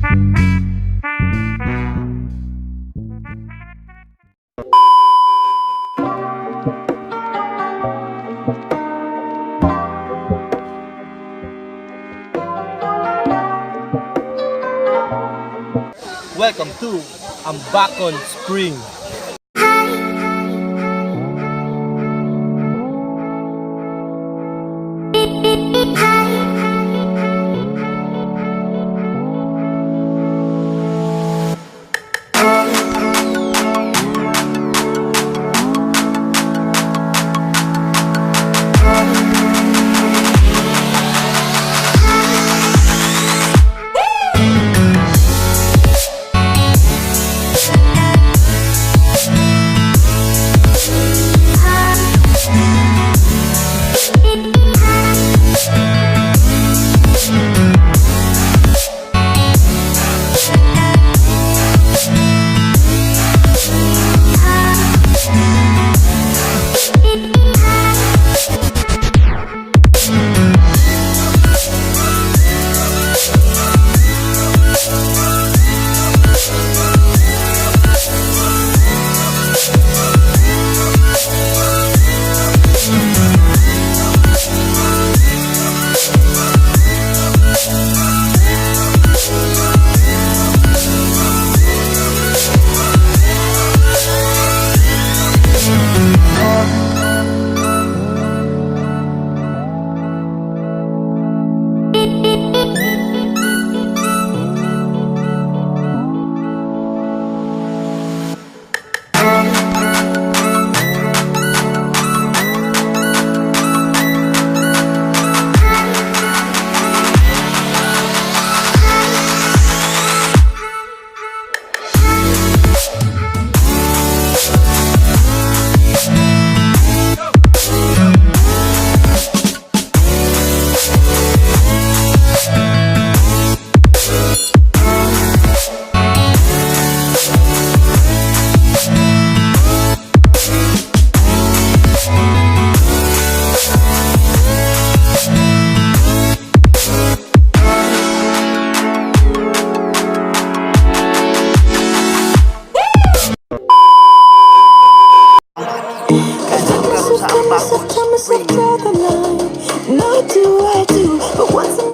Welcome to Ambakon Spring.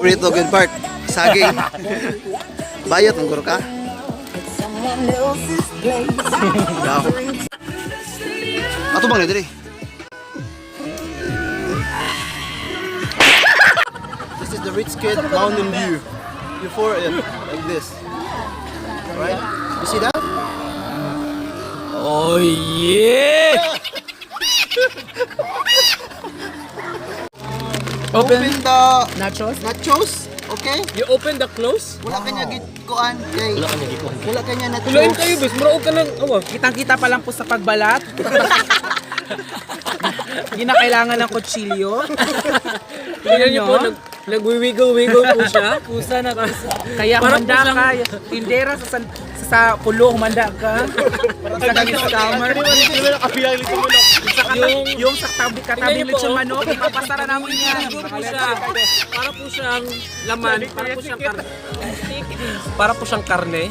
Prito good part. Saging. Bayot ng ka. Ato bang diri? This is the Rich Kid Mountain View. Before it, like this. Right? You see that? Oh yeah! Open the nachos. nachos. Okay? You open the close? Wala kanya gikuan. Okay. Wala kanya gikuan. Wala kanya nachos. Kulain kayo, bes. Muraog ka ng awa. Kitang-kita pa lang po sa pagbalat. Hindi na kailangan ng kutsilyo. Tingnan niyo po, nagwi-wiggle-wiggle po siya. Kusa na kasi. Kaya humanda ka. Tindera sa pulo, humanda ka. Sa kanyang scammer. Yung sa katabing lechon manok, ipapasara namin yan. Para po siyang laman, para po siyang karne.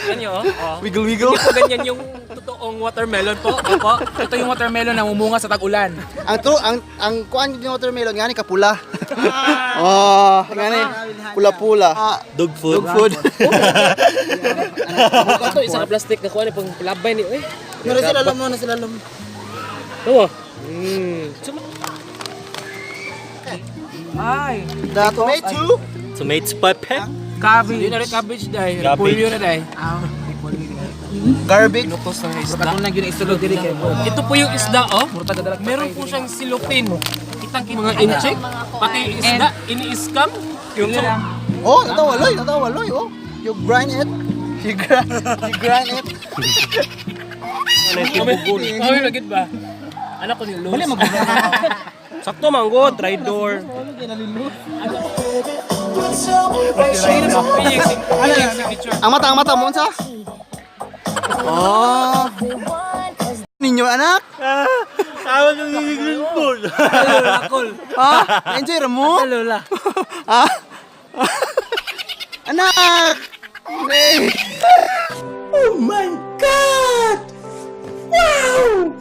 Yan yun, oh. Wiggle-wiggle. Hindi po ganyan yung totoong watermelon po. Opo. Ito yung watermelon na umunga sa tag-ulan. Ang kuan yung watermelon ngani kapula. Oh, ngani pula-pula. Dog food. Ito, isang plastic na kuha na pang labay ni. Pero sila alam mo na sila alam. Oo. Ay, The tomato. Tomatoes pepe. cabbage. Hindi na rin cabbage dahil. Repolyo na dahil. Garbage. Lutos ng isda. Katong nang yun isulog diri kay po. Ito po yung isda, oh. Meron po siyang silupin. Kitang mga incheck. Pati isda, ini-scam. Yung Oh, natawaloy. Oh, you grind it. You grind it. Ay, lagit ba? Anak ko ni Luz. Bali sakto mango, dry door. Ang mata mo sa? Oh. Ninyo anak? Tawag ng ngigil po. Lakol. Ah, enjoy mo? Lola. Ah. Anak! Oh my God! Wow!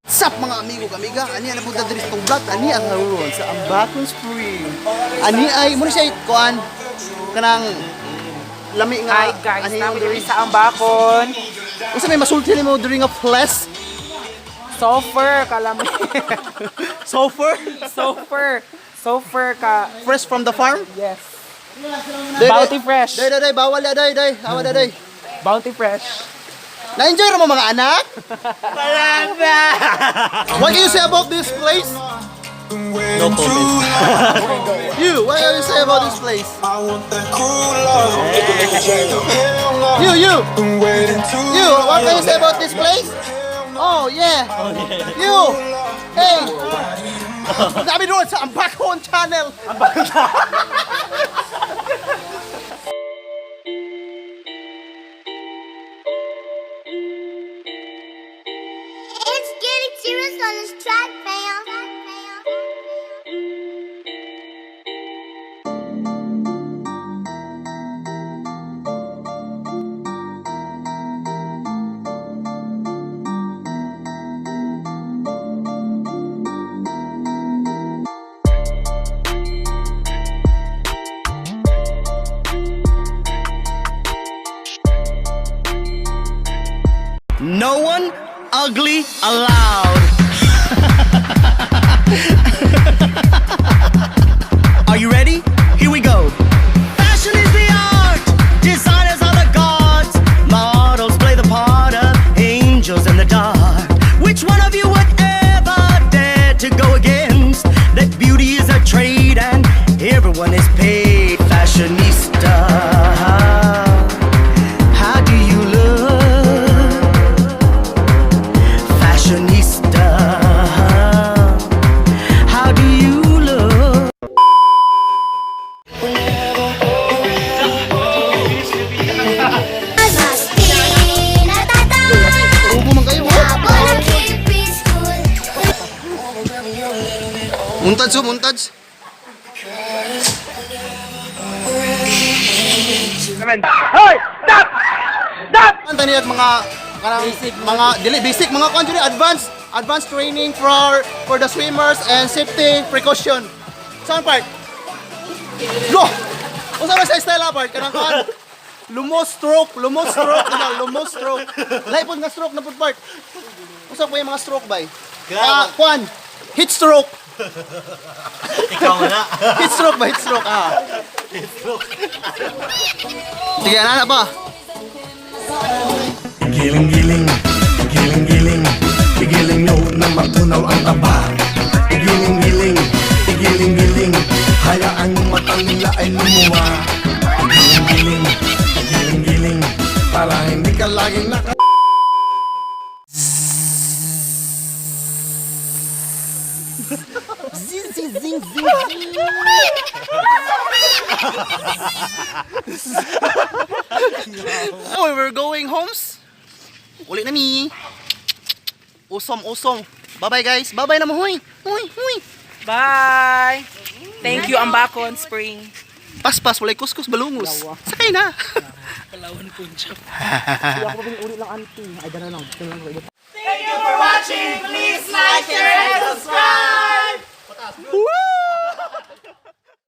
Sup mga amigo kamiga, ani ang napunta diri sa tong ani ang naroon sa Ambakon Spring. Ani ay muna siya kuan kanang lami nga. Hi guys, ani namin diri diri sa Ambakon. Unsa may masulti nimo diri nga flesh? Sofer kalami. Sulfur? Sofer ka. Fresh from the farm? Yes. Day, Bounty fresh. Day, bawal ya day. Awa day. Bounty fresh. Na-enjoy mo mga anak? What can you say about this place? No comment. What can you say about this place? You, what can you say about this place? Oh, yeah. You, hey. Sabi doon sa Ambakon channel. It's getting serious on this track, fam. No one ugly allowed. Are you ready? Here we go. Fashion is the art. Designers are the gods. Models play the part of angels in the dark. Which one of you would ever dare to go against? That beauty is a trade and everyone is paid. Fashionista. How do you look? Fashionista. How do you look? Ubo man kayo, Muntads. Hoy! Stop! Stop! Ang tani at mga basic mga kwan diri advanced training for the swimmers and safety precaution. Saan part? Go! Unsa ba sa style part kanang kwan? Lumos stroke. Laipod nga stroke na pud part. Unsa pa yung mga stroke bay? Kwan, heat stroke. Ikaw na. Heat stroke. Sige, ana pa. Giling-giling nyo na matunaw ang taba. Igiling-giling hayaan yung mata nila ay lumuwa. laging naka... Oh, we're going homes. Uli na mi. Usom. Bye-bye guys. Bye-bye na mo, huy. Bye! Thank you, Ambakon Spring. Paspas, walay kuskus balungus. Sakay na. Palawan Punjab. Watching, please like, share, and subscribe.